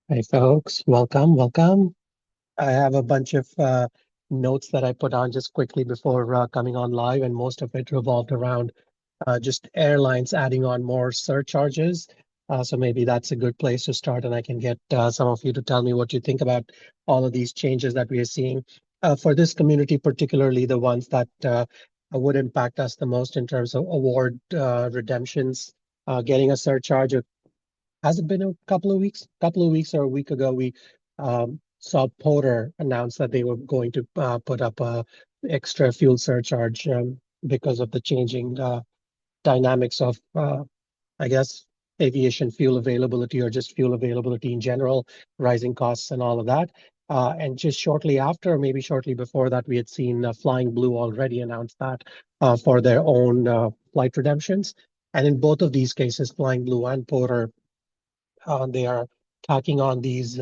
Hey folks, welcome. I have a bunch of notes that I put on just quickly before coming on live, and most of it revolved around just airlines adding on more surcharges. So maybe that's a good place to start, and I can get some of you to tell me what you think about all of these changes that we are seeing. For this community, particularly the ones that would impact us the most in terms of award redemptions, getting a surcharge has it been a couple of weeks? A couple of weeks or a week ago, we saw Porter announce that they were going to put up a extra fuel surcharge because of the changing dynamics of, I guess, aviation fuel availability or just fuel availability in general, rising costs and all of that. And just shortly after, or maybe shortly before that, we had seen Flying Blue already announce that for their own flight redemptions. And in both of these cases, Flying Blue and Porter they are tacking on these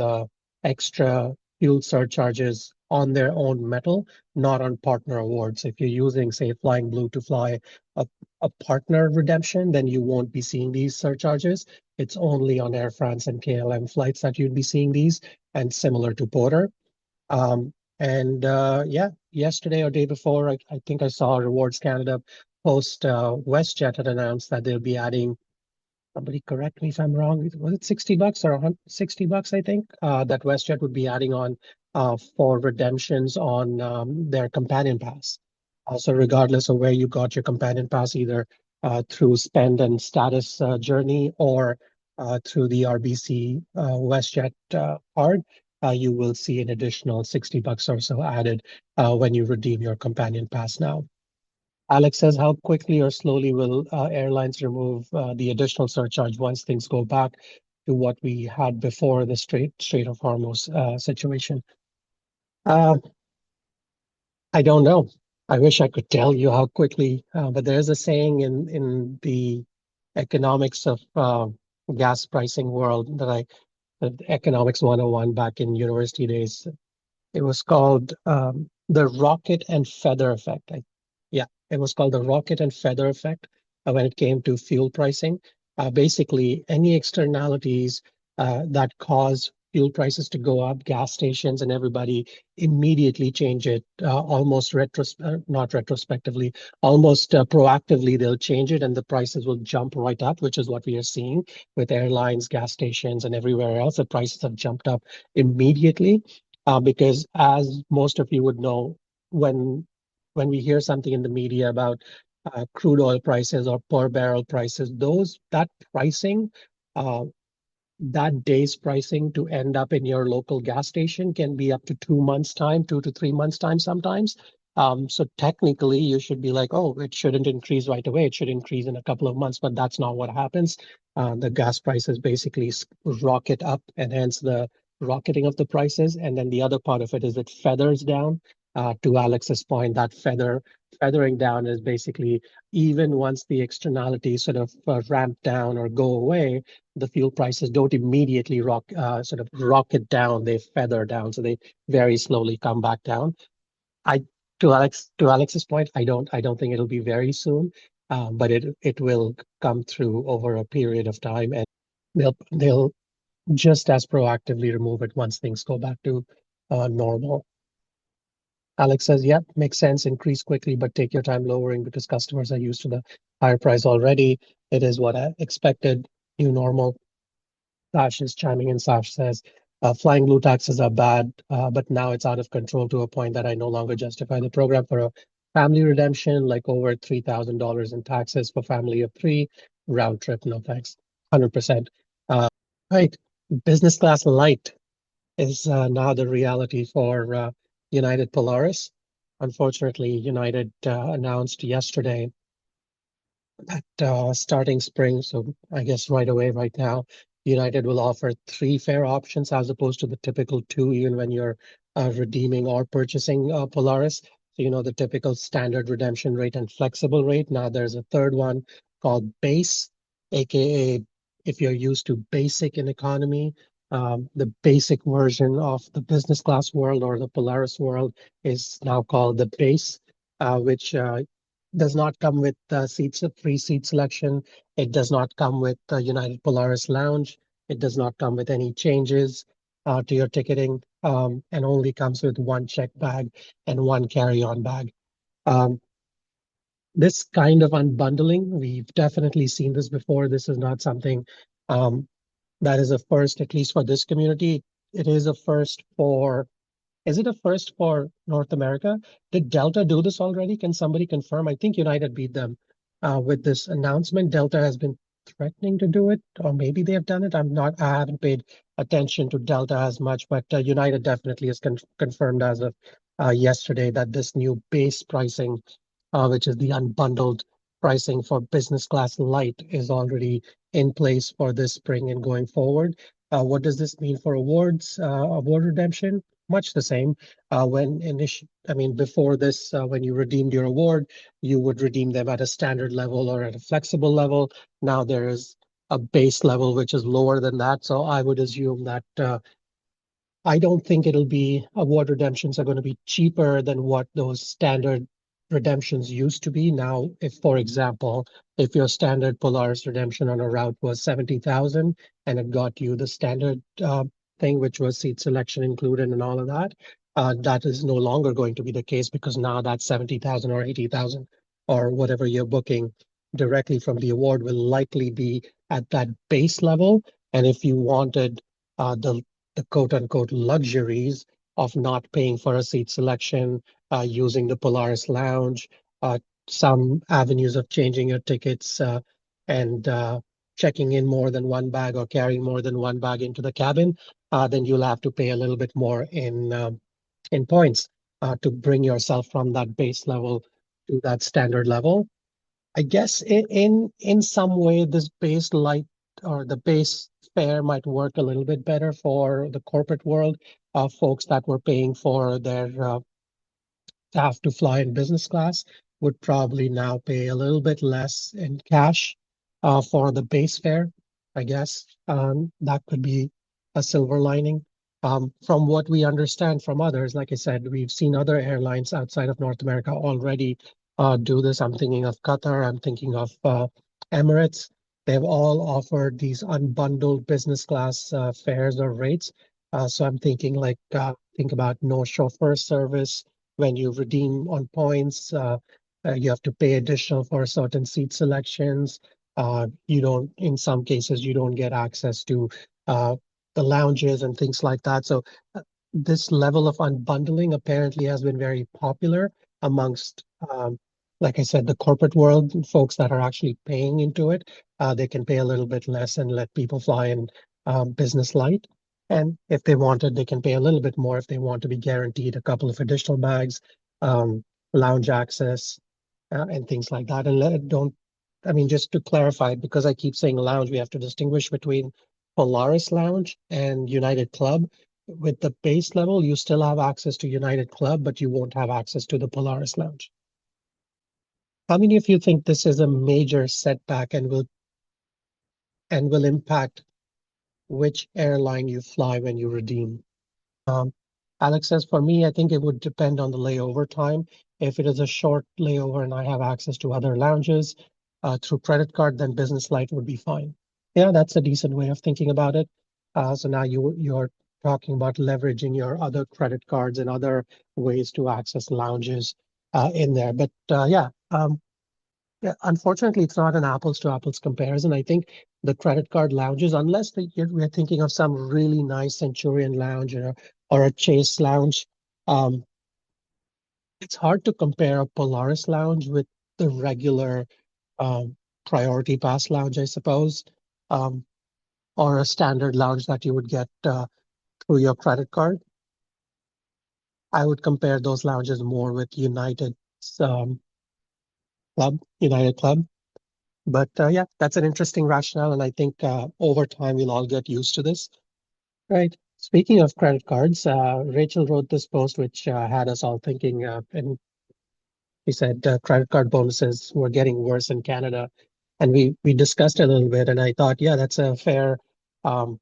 extra fuel surcharges on their own metal, not on partner awards. If you're using, say, Flying Blue to fly a, a partner redemption, then you won't be seeing these surcharges. It's only on Air France and KLM flights that you'd be seeing these, and similar to Porter. And yeah, yesterday or day before, I think I saw Rewards Canada post WestJet had announced that they'll be adding. Somebody correct me if I'm wrong. Was it $60 or $60, I think, that WestJet would be adding on for redemptions on their companion pass. So regardless of where you got your companion pass, either through spend and status journey or through the RBC WestJet card, you will see an additional $60 or so added when you redeem your companion pass now. Alex says, how quickly or slowly will airlines remove the additional surcharge once things go back to what we had before the Strait of Hormuz situation? Uh, I don't know. I wish I could tell you how quickly, but there's a saying in the economics of gas pricing world that economics 101 back in university days. It was called the rocket and feather effect. Yeah, it was called the rocket and feather effect when it came to fuel pricing. Basically, any externalities that cause fuel prices to go up, gas stations and everybody immediately change it almost not retrospectively, almost proactively, they'll change it and the prices will jump right up, which is what we are seeing with airlines, gas stations, and everywhere else. The prices have jumped up immediately because as most of you would know, when we hear something in the media about crude oil prices or per barrel prices, that pricing, uh, that day's pricing to end up in your local gas station can be up to 2 months' time, 2 to 3 months' time sometimes. So technically, you should be like, oh, it shouldn't increase right away. It should increase in a couple of months, but that's not what happens. The gas prices basically rocket up, and hence the rocketing of the prices. And then the other part of it is it feathers down. To Alex's point, that feathering down is basically even once the externalities sort of ramp down or go away, the fuel prices don't immediately sort of rocket down. They feather down, so they very slowly come back down. I to Alex's point, I don't think it'll be very soon, but it will come through over a period of time, and they'll just as proactively remove it once things go back to normal. Alex says, "Yep, makes sense. Increase quickly, but take your time lowering because customers are used to the higher price already. It is what I expected. New normal." Sash is chiming in. Sash says, flying blue taxes are bad, but now it's out of control to a point that I no longer justify the program for a family redemption, like over $3,000 in taxes for family of three, round trip, no thanks, 100%. Right, business class light is now the reality for United Polaris. Unfortunately, United announced yesterday that starting spring, so I guess right away, right now, United will offer three fare options as opposed to the typical two, even when you're redeeming or purchasing Polaris. So, the typical standard redemption rate and flexible rate. Now there's a third one called base, aka if you're used to basic in economy, the basic version of the business class world or the Polaris world is now called the base, which does not come with free seat selection. It does not come with United Polaris Lounge. It does not come with any changes. to your ticketing, and only comes with one check bag and one carry-on bag. Um, this kind of unbundling, we've definitely seen this before. This is not something um, that is a first, at least for this community. It is a first for, is it a first for North America? Did Delta do this already? Can somebody confirm? I think United beat them with this announcement. Delta has been threatening to do it, or maybe they have done it. I haven't paid attention to Delta as much, but United definitely has confirmed as of yesterday that this new base pricing, which is the unbundled pricing for business class light, is already in place for this spring and going forward. What does this mean for awards, award redemption? Much the same. Before this, when you redeemed your award, you would redeem them at a standard level or at a flexible level. Now there is a base level which is lower than that. So I would assume that I don't think it'll be award redemptions are going to be cheaper than what those standard redemptions used to be. Now, if, for example, if your standard Polaris redemption on a route was 70,000 and it got you the standard thing, which was seat selection included and all of that, that is no longer going to be the case because now that 70,000 or 80,000 or whatever you're booking directly from the award will likely be at that base level. And if you wanted the quote unquote luxuries of not paying for a seat selection, using the Polaris Lounge, some avenues of changing your tickets, and checking in more than one bag or carrying more than one bag into the cabin, then you'll have to pay a little bit more in points to bring yourself from that base level to that standard level. I guess in some way, this base light or the base fare might work a little bit better for the corporate world, folks that were paying for their have to fly in business class would probably now pay a little bit less in cash for the base fare, I guess. That could be a silver lining. From what we understand from others, like I said, we've seen other airlines outside of North America already do this. I'm thinking of Qatar, I'm thinking of Emirates. They've all offered these unbundled business class fares or rates. So I'm thinking like, think about no chauffeur service when you redeem on points, you have to pay additional for certain seat selections. You don't, in some cases, you don't get access to uh, the lounges and things like that. So this level of unbundling apparently has been very popular amongst, like I said, the corporate world, folks that are actually paying into it. They can pay a little bit less and let people fly in business light. And if they wanted, they can pay a little bit more if they want to be guaranteed a couple of additional bags, um, lounge access, and things like that. And just to clarify, because I keep saying lounge, we have to distinguish between Polaris Lounge and United Club. With the base level, you still have access to United Club, but you won't have access to the Polaris Lounge. How many of you think this is a major setback and will impact which airline you fly when you redeem? Alex says, for me, I think it would depend on the layover time. If it is a short layover and I have access to other lounges through credit card, then business light would be fine. Yeah, that's a decent way of thinking about it. So now you're talking about leveraging your other credit cards and other ways to access lounges in there. But yeah, unfortunately, it's not an apples to apples comparison. I think the credit card lounges, unless we're thinking of some really nice Centurion lounge or a Chase lounge, um, it's hard to compare a Polaris lounge with the regular um, Priority Pass lounge, I suppose, um, or a standard lounge that you would get through your credit card. I would compare those lounges more with um, United Club. But yeah, that's an interesting rationale, and I think over time we'll all get used to this. Right. Speaking of credit cards, Rachel wrote this post which had us all thinking, and he said credit card bonuses were getting worse in Canada, and we discussed it a little bit, and I thought, yeah, that's a fair um,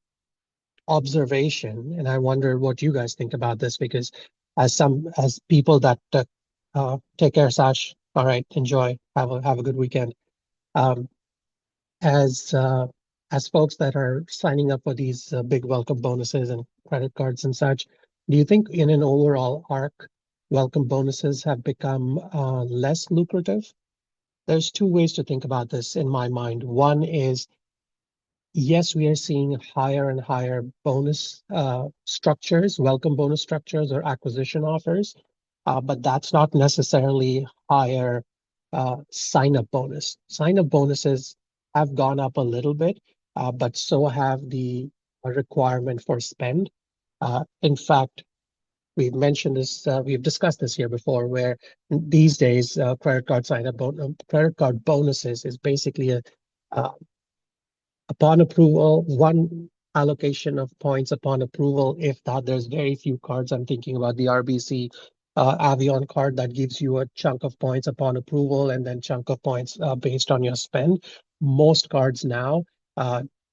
observation, and I wonder what you guys think about this because as people that take care, Sash. All right, enjoy. Have a good weekend. Um, as uh, as folks that are signing up for these big welcome bonuses and credit cards and such. Do you think in an overall arc, welcome bonuses have become less lucrative? There's two ways to think about this in my mind. One is, yes, we are seeing higher and higher bonus structures, welcome bonus structures or acquisition offers, but that's not necessarily higher sign-up bonus. Sign-up bonuses have gone up a little bit, but so have the requirement for spend. In fact, we've mentioned this, we've discussed this here before, where these days credit card credit card bonuses is basically a uh, upon approval, one allocation of points upon approval. If that, there's very few cards. I'm thinking about the RBC Avion card that gives you a chunk of points upon approval and then chunk of points based on your spend. Most cards now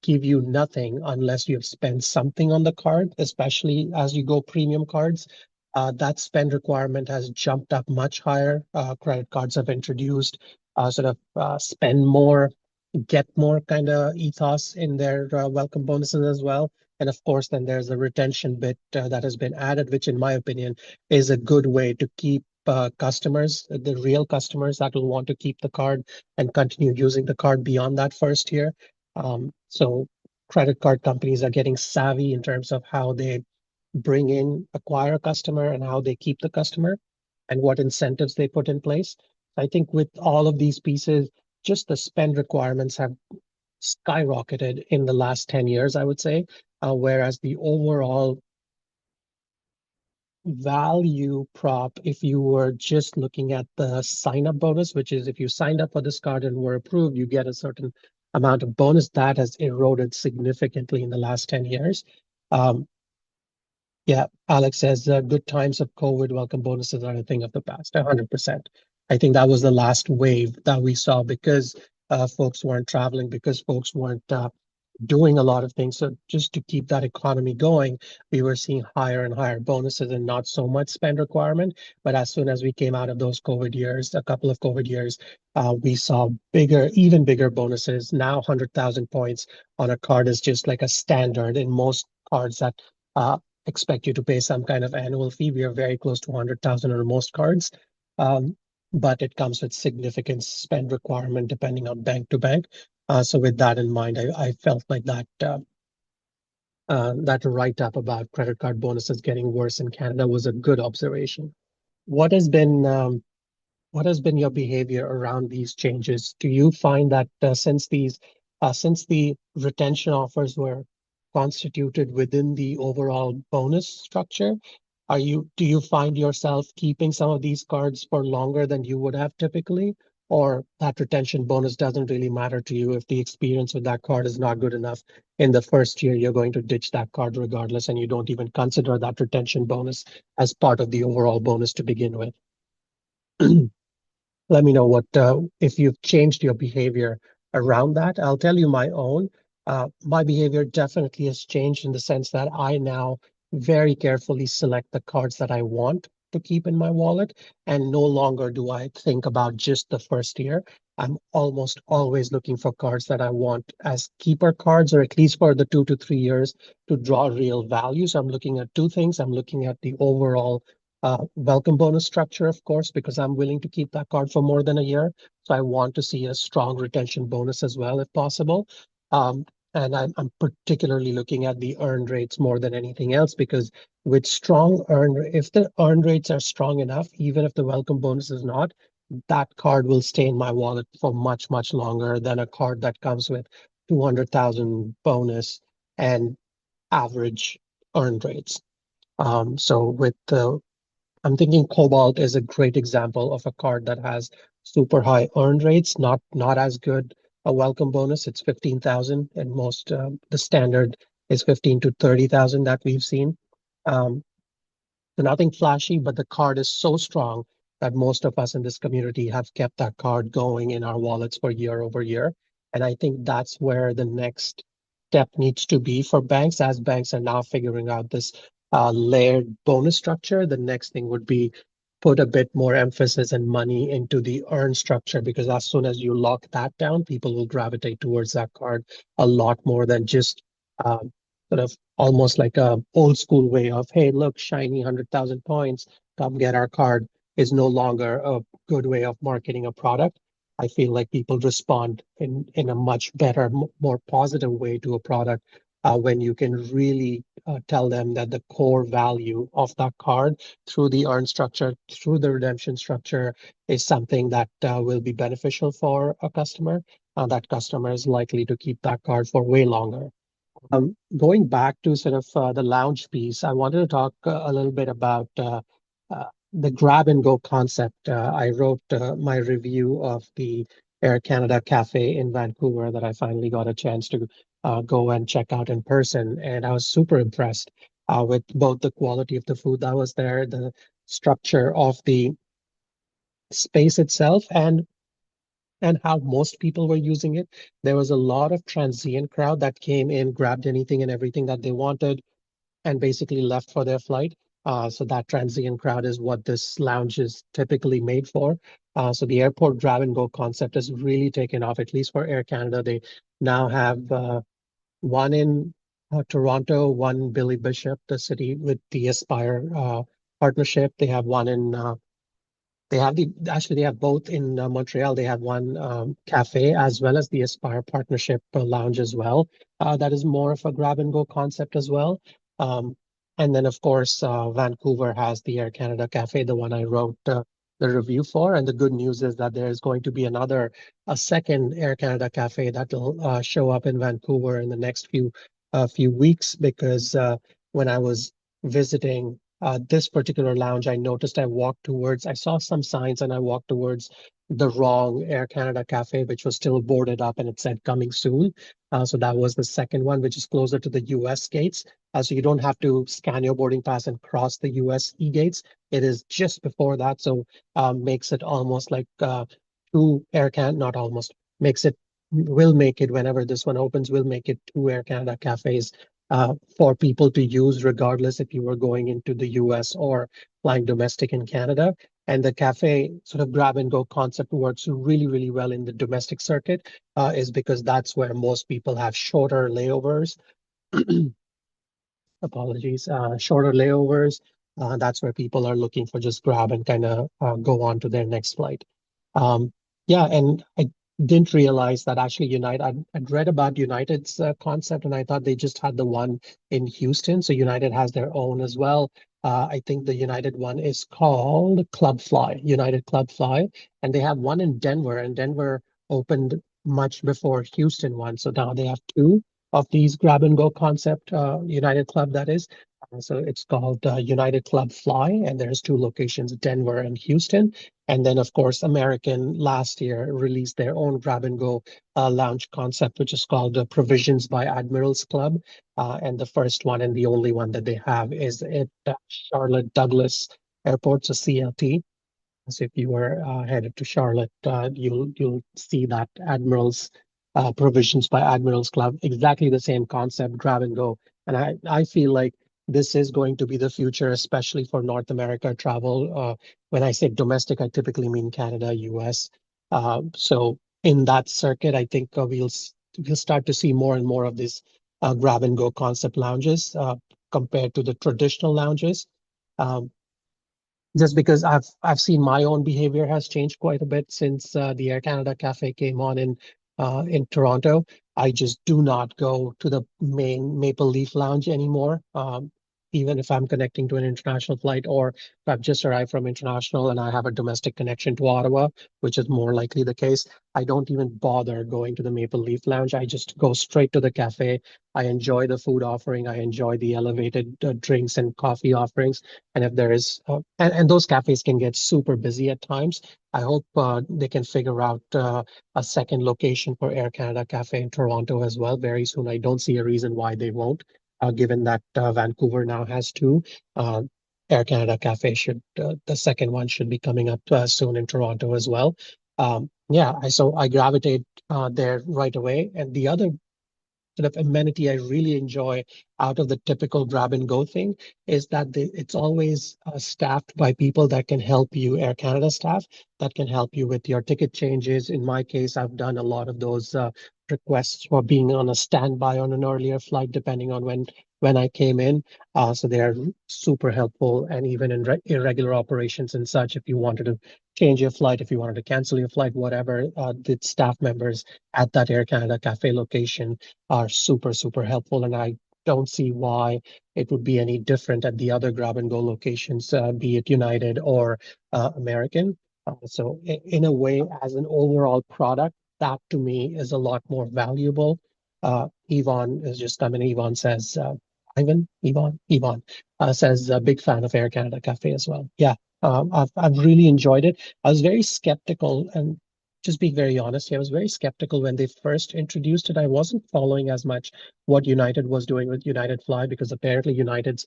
give you nothing unless you have spent something on the card, especially as you go premium cards. That spend requirement has jumped up much higher. Credit cards have introduced sort of spend more, get more kind of ethos in their welcome bonuses as well. And of course, then there's a retention bit that has been added, which in my opinion is a good way to keep customers, the real customers that will want to keep the card and continue using the card beyond that first year. So credit card companies are getting savvy in terms of how they acquire a customer and how they keep the customer and what incentives they put in place. I think with all of these pieces, just the spend requirements have skyrocketed in the last 10 years, I would say, whereas the overall value prop, if you were just looking at the sign up bonus, which is if you signed up for this card and were approved, you get a certain amount of bonus, that has eroded significantly in the last 10 years. Um, yeah, Alex says good times of COVID welcome bonuses are a thing of the past. 100%. I think that was the last wave that we saw because folks weren't traveling, because folks weren't doing a lot of things. So just to keep that economy going, we were seeing higher and higher bonuses and not so much spend requirement. But as soon as we came out of those COVID years, a couple of COVID years, we saw even bigger bonuses. Now 100,000 points on a card is just like a standard in most cards that expect you to pay some kind of annual fee. We are very close to 100,000 on most cards. But it comes with significant spend requirement depending on bank to bank. So with that in mind, I felt like that write-up about credit card bonuses getting worse in Canada was a good observation. What has been what has been your behavior around these changes? Do you find that since the retention offers were constituted within the overall bonus structure, do you find yourself keeping some of these cards for longer than you would have typically? Or that retention bonus doesn't really matter to you if the experience with that card is not good enough in the first year, you're going to ditch that card regardless, and you don't even consider that retention bonus as part of the overall bonus to begin with. Let me know what if you've changed your behavior around that. I'll tell you my own. My behavior definitely has changed in the sense that I now very carefully select the cards that I want to keep in my wallet, and no longer do I think about just the first year. I'm almost always looking for cards that I want as keeper cards, or at least for the 2 to 3 years to draw real value. So I'm looking at two things. I'm looking at the overall welcome bonus structure, of course, because I'm willing to keep that card for more than a year. So I want to see a strong retention bonus as well, if possible. And I'm particularly looking at the earned rates more than anything else, because with if the earned rates are strong enough, even if the welcome bonus is not, that card will stay in my wallet for much, much longer than a card that comes with 200,000 bonus and average earned rates. So with the I'm thinking Cobalt is a great example of a card that has super high earned rates, not as good a welcome bonus. It's 15,000, and most the standard is 15 to 30,000 that we've seen. Um, so nothing flashy, but the card is so strong that most of us in this community have kept that card going in our wallets for year over year. And I think that's where the next step needs to be for banks, as banks are now figuring out this layered bonus structure. The next thing would be put a bit more emphasis and money into the earn structure, because as soon as you lock that down, people will gravitate towards that card a lot more than just sort of almost like a old school way of, hey, look, shiny 100,000 points, come get our card, is no longer a good way of marketing a product. I feel like people respond in a much better, more positive way to a product when you can really tell them that the core value of that card through the earn structure, through the redemption structure, is something that will be beneficial for a customer. That customer is likely to keep that card for way longer. Going back to sort of the lounge piece, I wanted to talk a little bit about the grab and go concept. I wrote my review of the Air Canada Cafe in Vancouver that I finally got a chance to go and check out in person. And I was super impressed with both the quality of the food that was there, the structure of the space itself, and how most people were using it. There was a lot of transient crowd that came in, grabbed anything and everything that they wanted, and basically left for their flight. So that transient crowd is what this lounge is typically made for. So the airport grab and go concept has really taken off, at least for Air Canada. They now have one in Toronto, one Billy Bishop, the city with the Aspire partnership. They have one in they have they have both in Montreal. They have one cafe as well as the Aspire Partnership Lounge as well. That is more of a grab and go concept as well. Um, and then of course Vancouver has the Air Canada Cafe, the one I wrote the review for. And the good news is that there is going to be a second Air Canada Cafe that will show up in Vancouver in the next few weeks because when I was visiting this particular lounge, I noticed I saw some signs and I walked towards the wrong Air Canada Cafe, which was still boarded up and it said coming soon. So that was the second one, which is closer to the US gates. So you don't have to scan your boarding pass and cross the US gates. It is just before that. So makes it almost like two Air Canada, not almost, makes it, will make it whenever this one opens, will make it two Air Canada cafes for people to use, regardless if you were going into the US or flying domestic in Canada. And the cafe sort of grab and go concept works really, really well in the domestic circuit, is because that's where most people have shorter layovers. Apologies, shorter layovers. That's where people are looking for just grab and kind of go on to their next flight. Um, yeah, and I didn't realize that actually I'd read about United's concept and I thought they just had the one in Houston. So United has their own as well. I think the United one is called Club Fly, United Club Fly, and they have one in Denver, and Denver opened much before Houston one. So now they have two of these grab and go concept, United Club that is. So it's called United Club Fly, and there's two locations, Denver and Houston. And then, of course, American last year released their own grab and go lounge concept, which is called Provisions by Admirals Club. And the first one and the only one that they have is at Charlotte Douglas Airport, so CLT. So if you were headed to Charlotte, you'll see that Admirals Provisions by Admirals Club, exactly the same concept, grab and go. And I feel like this is going to be the future, especially for North America travel. When I say domestic, I typically mean Canada, US. So in that circuit, I think we'll start to see more and more of these grab and go concept lounges compared to the traditional lounges. Um, just because I've seen my own behavior has changed quite a bit since the Air Canada Cafe came on in Toronto. I just do not go to the main Maple Leaf Lounge anymore. Even if I'm connecting to an international flight or if I've just arrived from international and I have a domestic connection to Ottawa, which is more likely the case, I don't even bother going to the Maple Leaf Lounge. I just go straight to the cafe. I enjoy the food offering. I enjoy the elevated drinks and coffee offerings. And if there is, and those cafes can get super busy at times. I hope they can figure out a second location for Air Canada Cafe in Toronto as well very soon. I don't see a reason why they won't, given that Vancouver now has two. Uh, Air Canada Cafe the second one should be coming up soon in Toronto as well. Yeah, so I gravitate there right away. And the other sort of amenity I really enjoy out of the typical grab and go thing is that it's always staffed by people that can help you, Air Canada staff, that can help you with your ticket changes. In my case, I've done a lot of those requests for being on a standby on an earlier flight, depending on when I came in. So they're super helpful, and even in irregular operations and such, if you wanted to change your flight, if you wanted to cancel your flight, whatever, the staff members at that Air Canada Cafe location are super, super helpful. And I don't see why it would be any different at the other grab and go locations, be it United or American. So in a way, as an overall product, that to me is a lot more valuable. Yvonne is just coming. Yvonne says, Yvonne says, a big fan of Air Canada Cafe as well. Yeah, I've really enjoyed it. I was very skeptical, and just being very honest here, I was very skeptical when they first introduced it. I wasn't following as much what United was doing with United Fly because apparently United's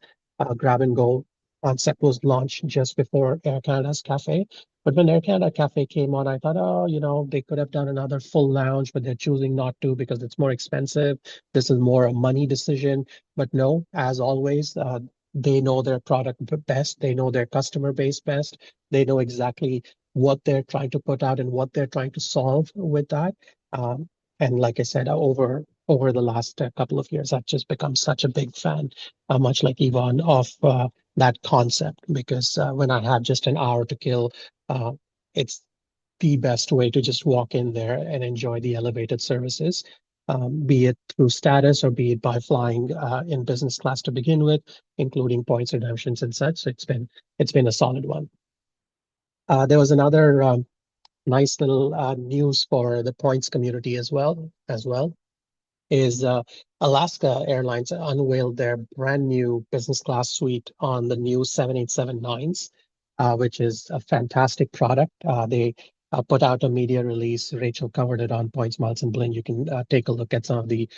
grab and go concept was launched just before Air Canada's Cafe. But when Air Canada Cafe came on, I thought, oh, they could have done another full lounge, but they're choosing not to because it's more expensive. This is more a money decision. But no, as always, they know their product best. They know their customer base best. They know exactly what they're trying to put out and what they're trying to solve with that. And like I said, over the last couple of years, I've just become such a big fan, much like Yvonne, of that concept. Because when I have just an hour to kill, it's the best way to just walk in there and enjoy the elevated services, be it through status or be it by flying in business class to begin with, including points redemptions and such. So it's been a solid one. There was another nice little news for the points community as well. Is Alaska Airlines unveiled their brand new business class suite on the new 787-9s, which is a fantastic product. They put out a media release. Rachel covered it on Points, Miles, and Bling. You can take a look at some of the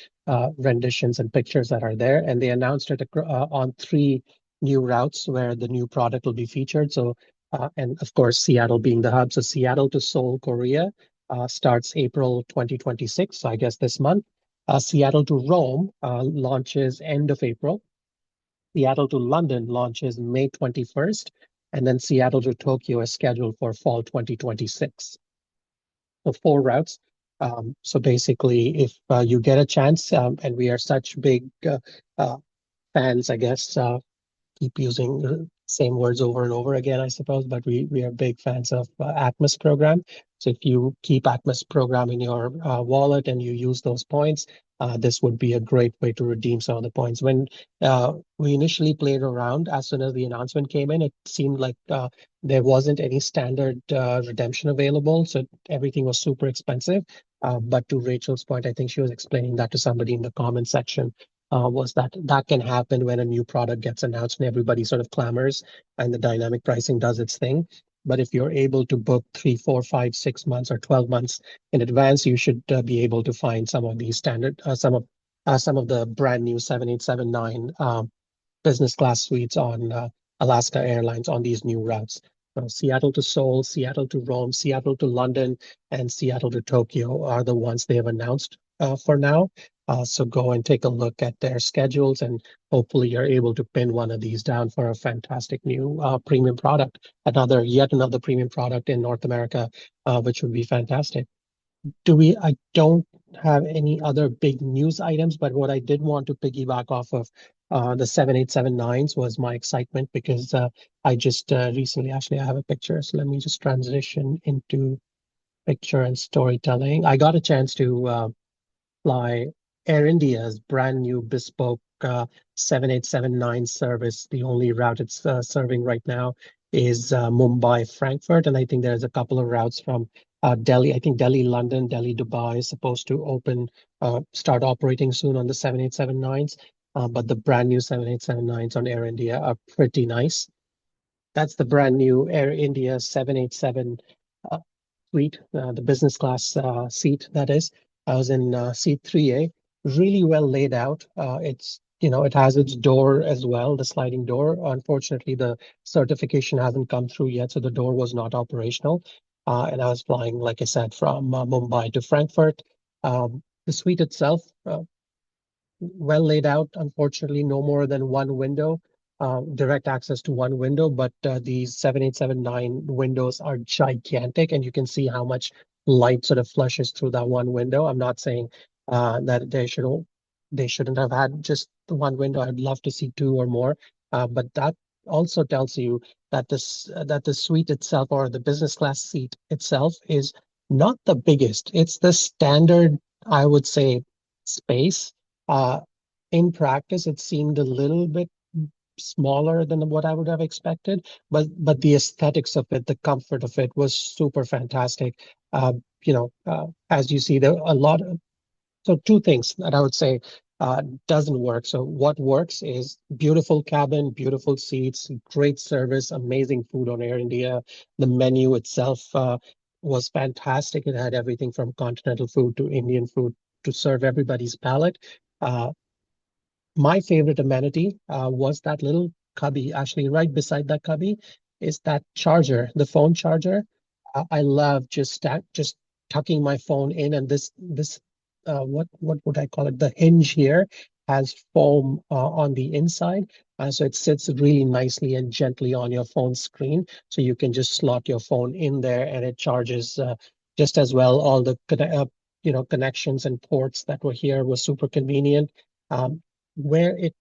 renditions and pictures that are there. And they announced it on 3 new routes where the new product will be featured. So, and of course, Seattle being the hub. So Seattle to Seoul, Korea starts April 2026, so I guess this month. Seattle to Rome launches end of April. Seattle to London launches May 21st. And then Seattle to Tokyo is scheduled for fall 2026. So 4 routes. So basically, if you get a chance, and we are such big fans, I guess, keep using the same words over and over again, I suppose, but we are big fans of Atmos program. So if you keep Atmos program in your wallet and you use those points, this would be a great way to redeem some of the points. When we initially played around, as soon as the announcement came in, it seemed like there wasn't any standard redemption available. So everything was super expensive. But to Rachel's point, I think she was explaining that to somebody in the comment section. Was that can happen when a new product gets announced and everybody sort of clamors and the dynamic pricing does its thing. But if you're able to book 3, 4, 5, 6 months or 12 months in advance, you should be able to find some of these standard, some of the brand new 787-9 business class suites on Alaska Airlines on these new routes. So Seattle to Seoul, Seattle to Rome, Seattle to London, and Seattle to Tokyo are the ones they have announced for now. So go and take a look at their schedules, and hopefully you're able to pin one of these down for a fantastic new premium product, yet another premium product in North America, which would be fantastic. I don't have any other big news items, but what I did want to piggyback off of the 787-9s was my excitement because I just recently, actually, I have a picture. So let me just transition into picture and storytelling. I got a chance to fly Air India's brand new bespoke 787-9 service. The only route it's serving right now is Mumbai, Frankfurt, and I think there's a couple of routes from Delhi. I think Delhi, London, Delhi, Dubai is supposed to start operating soon on the 787-9s. But the brand new 787-9s on Air India are pretty nice. That's the brand new Air India 787 suite, the business class seat, that is. I was in seat 3A, really well laid out. It has its door as well, the sliding door. Unfortunately, the certification hasn't come through yet, so the door was not operational. And I was flying, like I said, from Mumbai to Frankfurt. The suite itself, well laid out. Unfortunately, no more than one window, direct access to one window, but these 7879 windows are gigantic, and you can see how much light sort of flushes through that one window. I'm not saying that they shouldn't have had just the one window. I'd love to see two or more, but that also tells you that the suite itself or the business class seat itself is not the biggest. It's the standard, I would say, space. uh, in practice, it seemed a little bit smaller than what I would have expected, but the aesthetics of it, the comfort of it was super fantastic. As you see, there are a lot of so two things that I would say doesn't work. So what works is beautiful cabin, beautiful seats, great service, amazing food on Air India. The menu itself was fantastic. It had everything from continental food to Indian food to serve everybody's palate. Uh, my favorite amenity was that little cubby. Actually, right beside that cubby is that charger, the phone charger. I love just tucking my phone in, and this what would I call it? The hinge here has foam on the inside, so it sits really nicely and gently on your phone screen. So you can just slot your phone in there, and it charges just as well. All the connections and ports that were here was super convenient. Um, where it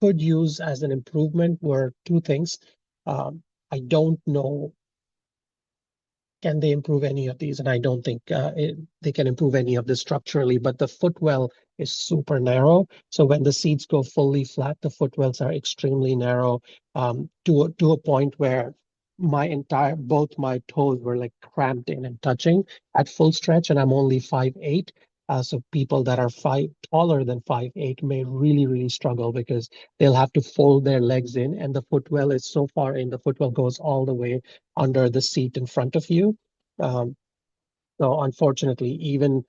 could use as an improvement were two things. I don't know, can they improve any of these? And I don't think they can improve any of this structurally, but the footwell is super narrow. So when the seats go fully flat, the footwells are extremely narrow, to a point where both my toes were like cramped in and touching at full stretch, and I'm only 5'8". So people that are taller than 5'8" may really, really struggle because they'll have to fold their legs in, and the footwell is so far in, the footwell goes all the way under the seat in front of you. Um, so unfortunately, even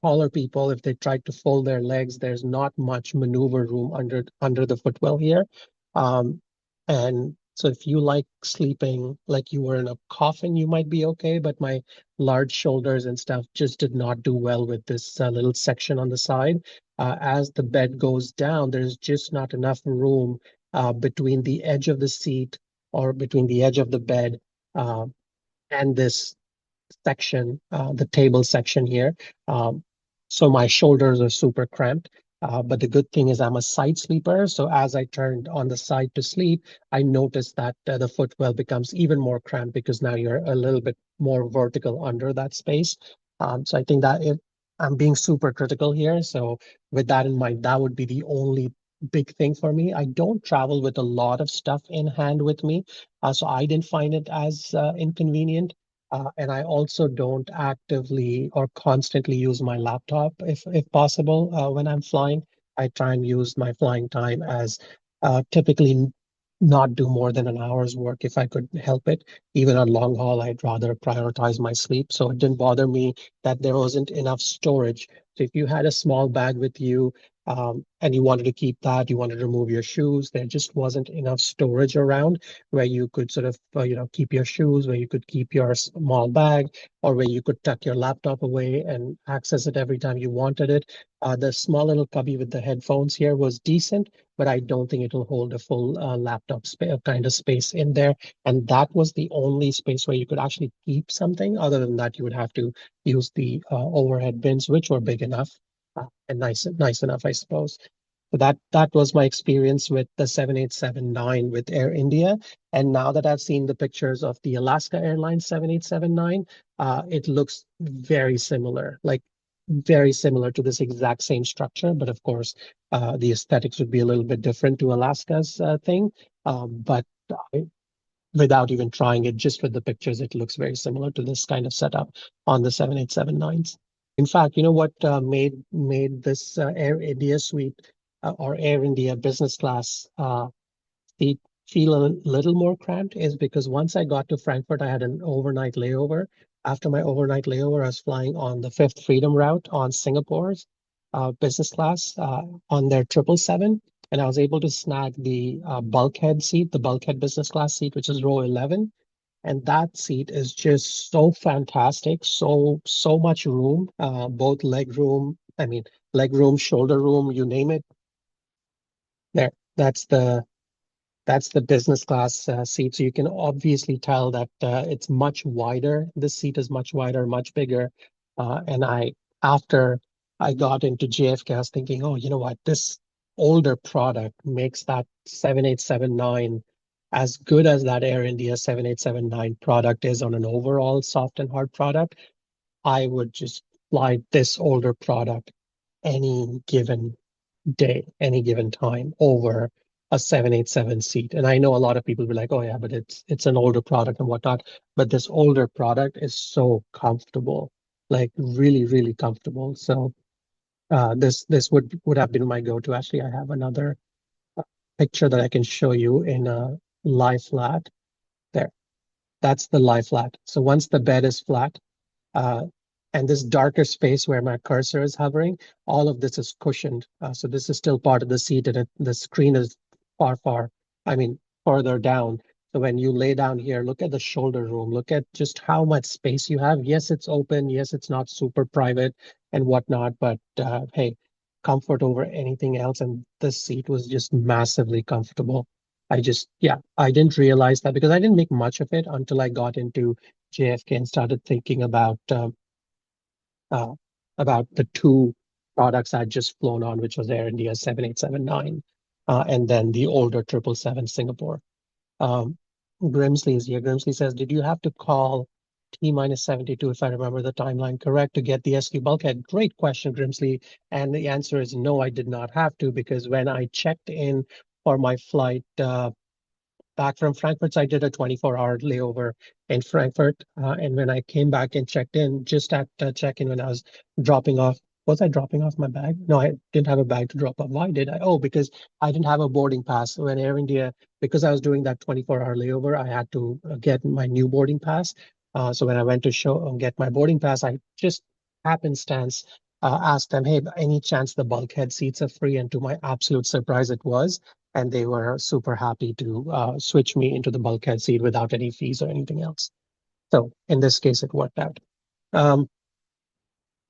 taller people, if they try to fold their legs, there's not much maneuver room under the footwell here. Um, and so if you like sleeping like you were in a coffin, you might be okay. But my large shoulders and stuff just did not do well with this little section on the side. As the bed goes down, there's just not enough room between the edge of the seat or between the edge of the bed uh, and this section, the table section here. Um, so my shoulders are super cramped. But the good thing is I'm a side sleeper. So as I turned on the side to sleep, I noticed that the footwell becomes even more cramped because now you're a little bit more vertical under that space. So I think that if I'm being super critical here. So with that in mind, that would be the only big thing for me. I don't travel with a lot of stuff in hand with me. So I didn't find it as inconvenient. And I also don't actively or constantly use my laptop if possible when I'm flying. I try and use my flying time as typically not do more than an hour's work if I could help it. Even on long haul, I'd rather prioritize my sleep. So it didn't bother me that there wasn't enough storage. So if you had a small bag with you and you wanted to keep that, you wanted to remove your shoes, there just wasn't enough storage around where you could sort of keep your shoes, where you could keep your small bag, or where you could tuck your laptop away and access it every time you wanted it. The small little cubby with the headphones here was decent, but I don't think it'll hold a full laptop kind of space in there. And that was the only space where you could actually keep something. Other than that, you would have to use the overhead bins, which were big enough and nice enough, I suppose. So that was my experience with the 7879 with Air India. And now that I've seen the pictures of the Alaska Airlines 7879, it looks very similar, like very similar to this exact same structure. But of course, the aesthetics would be a little bit different to Alaska's thing. But I, without even trying it, just with the pictures, it looks very similar to this kind of setup on the 7879s. In fact, you know what made this Air India suite or Air India business class seat feel a little more cramped is because once I got to Frankfurt, I had an overnight layover. After my overnight layover, I was flying on the Fifth Freedom route on Singapore's business class on their 777, and I was able to snag the bulkhead seat, the bulkhead business class seat, which is row 11. And that seat is just so fantastic, so much room, both leg room. I mean, leg room, shoulder room, you name it. There, that's the business class seat. So you can obviously tell that it's much wider. This seat is much wider, much bigger. And after I got into JFK, I was thinking, oh, you know what? This older product makes that 7879 as good as that Air India 7879 product is on an overall soft and hard product. I would just fly this older product any given day, any given time over a 787 seat. And I know a lot of people will be like, oh yeah, but it's an older product and whatnot. But this older product is so comfortable, like really, really comfortable. So this would have been my go-to. Actually, I have another picture that I can show you in a lie flat. There, that's the lie flat. So once the bed is flat, uh, and this darker space where my cursor is hovering, all of this is cushioned. So this is still part of the seat, and the screen is I mean, further down. So when you lay down here, look at the shoulder room, look at just how much space you have. Yes, it's open. Yes, it's not super private and whatnot, but hey, comfort over anything else. And this seat was just massively comfortable. Yeah, I didn't realize that because I didn't make much of it until I got into JFK and started thinking uh, about the two products I'd just flown on, which was Air India 7879 and then the older 777 Singapore. Um, Grimsley is here. Grimsley says, did you have to call T minus 72, if I remember the timeline correct, to get the SQ bulkhead? Great question, Grimsley. And the answer is no, I did not have to, because when I checked in for my flight back from Frankfurt, so I did a 24-hour layover in Frankfurt. And when I came back and checked in, just at check-in when I was dropping off, was I dropping off my bag? No, I didn't have a bag to drop off. Why did I? Oh, because I didn't have a boarding pass. When Air India, because I was doing that 24-hour layover, I had to get my new boarding pass. So when I went to show get my boarding pass, I just happenstance asked them, hey, any chance the bulkhead seats are free? And to my absolute surprise, it was. And they were super happy to switch me into the bulkhead seat without any fees or anything else. So in this case, it worked out. Um,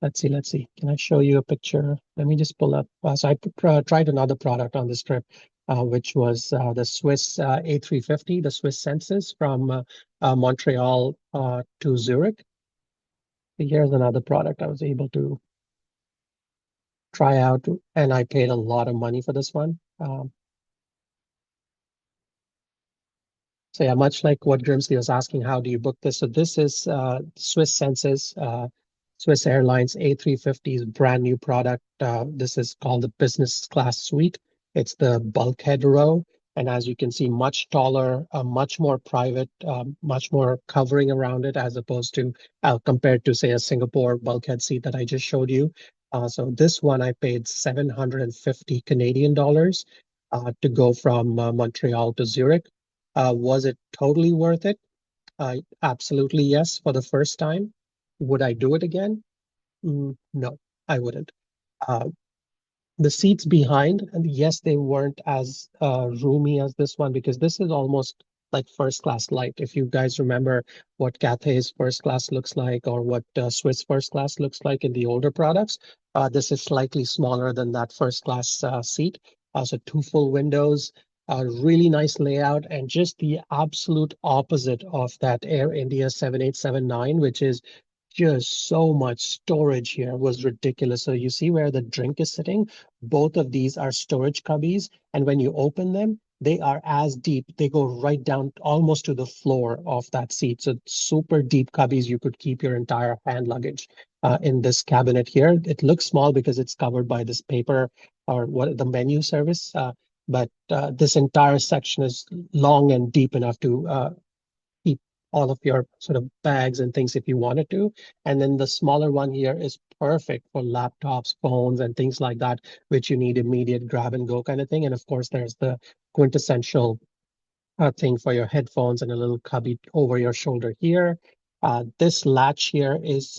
let's see. Can I show you a picture? Let me just pull up. So I tried another product on this trip, which was the Swiss A350, the Swiss Senses from Montreal to Zurich. Here's another product I was able to try out, and I paid a lot of money for this one. So yeah, much like what Grimsley was asking, how do you book this? So this is Swiss Senses, Swiss Airlines A350's brand new product. This is called the business class suite. It's the bulkhead row. And as you can see, much taller, much more private, much more covering around it as opposed to compared to, say, a Singapore bulkhead seat that I just showed you. So this one I paid 750 Canadian dollars to go from Montreal to Zurich. Was it totally worth it? Absolutely yes, for the first time. Would I do it again? No, I wouldn't. Uh, the seats behind, and yes, they weren't as roomy as this one because this is almost like first class light. If you guys remember what Cathay's first class looks like or what Swiss first class looks like in the older products, this is slightly smaller than that first class seat. So two full windows, a really nice layout, and just the absolute opposite of that Air India 7879, which is just so much storage here was ridiculous. So you see where the drink is sitting? Both of these are storage cubbies. And when you open them, they are as deep. They go right down almost to the floor of that seat. So super deep cubbies. You could keep your entire hand luggage in this cabinet here. It looks small because it's covered by this paper or what the menu service. But this entire section is long and deep enough to keep all of your sort of bags and things if you wanted to. And then the smaller one here is perfect for laptops, phones, and things like that, which you need immediate grab and go kind of thing. And of course, there's the quintessential thing for your headphones and a little cubby over your shoulder here. This latch here is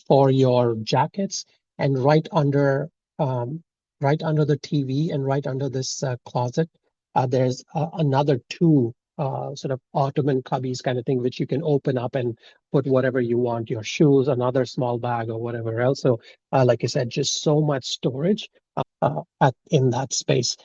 for your jackets, and right under the TV and right under this closet, there's another two sort of Ottoman cubbies kind of thing, which you can open up and put whatever you want, your shoes, another small bag, or whatever else. So, like I said, just so much storage in that space.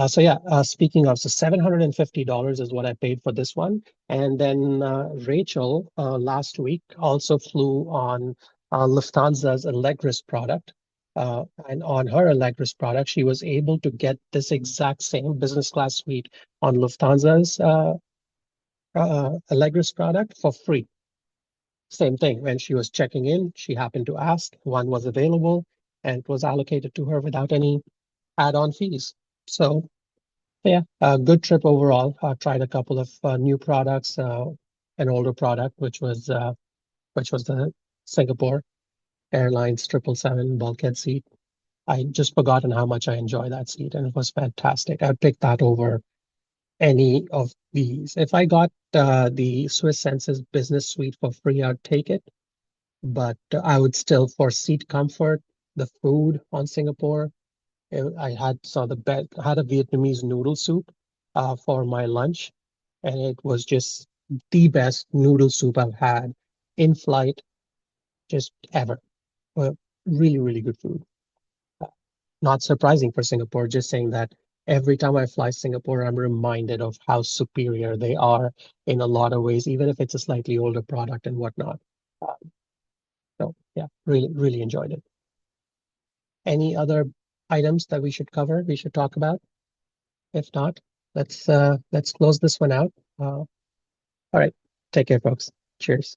So yeah, speaking of, so $750 is what I paid for this one. And then Rachel last week also flew on Lufthansa's Allegris product. And on her Allegris product, she was able to get this exact same business class suite on Lufthansa's Allegris product for free. Same thing. When she was checking in, she happened to ask, one was available, and it was allocated to her without any add-on fees. So yeah, a good trip overall. I tried a couple of new products, an older product, which was the Singapore Airlines 777 bulkhead seat. I just forgotten how much I enjoy that seat, and it was fantastic. I'd pick that over any of these. If I got the Swiss Senses business suite for free, I'd take it. But I would still, for seat comfort, the food on Singapore, I had a Vietnamese noodle soup for my lunch, and it was just the best noodle soup I've had in flight, just ever. Really, really good food. Not surprising for Singapore, just saying that every time I fly Singapore, I'm reminded of how superior they are in a lot of ways, even if it's a slightly older product and whatnot. Uh, so yeah, really, really enjoyed it. Any other items that we should cover, we should talk about? If not, let's close this one out. All right. Take care, folks. Cheers.